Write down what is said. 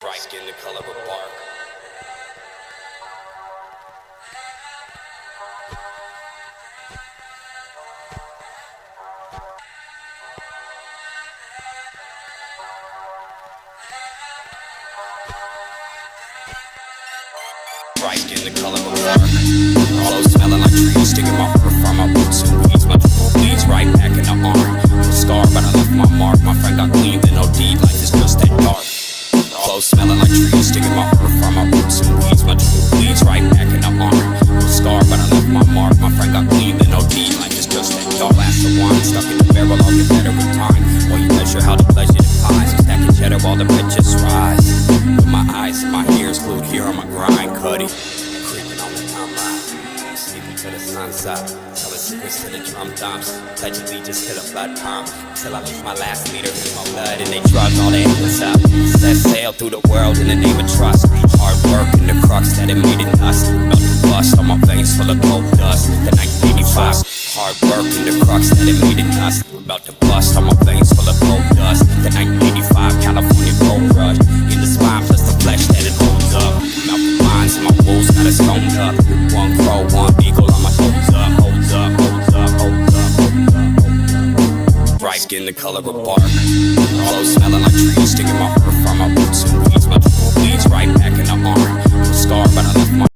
Bright skin the color of bark. Bright skin the color of bark. Clothes smelling like trees, sticking my fur from my boots and weeds. My bleeds right back in the arm. No scar, but I left my mark. My friend got clean, then no deed. Life is just that dark. Clothes smelling like trees, sticking my fur from my boots and weeds. My bleeds right back in the arm. No scar, but I left my mark. My friend got clean, then no deed. Life is just that dark. Glass of wine stuck in the barrel, I'll get better with time. While you measure how the pleasure defies. I'm stacking cheddar while the riches rise. With my eyes and my ears glued here on my grind, cutty. Creeping on the timeline, sleeping to the sunset. Telling secrets to the drum tops. Pledge allegiance to the blood pump. Till I lose my last meter in my blood and they drug all the endless up. Set sail through the world in the name of trust. Hard work and the crux that it made it us. About to bust on my veins full of gold dust. The 1985. Hard work and the crux that it made it us. About to bust on my veins full of gold dust. The 1985 California gold rush. In the spine plus the flesh that it holds up. Mouth of mines and my wolves got us stoned up. One crow, one eagle on my holds up, holds up, holds up, holds up, holds up. Bright skin the color of bark. Clothes smelling like trees, sticking my fur from my boots and weeds. My bleeds right back in the arm. No scar, but I left my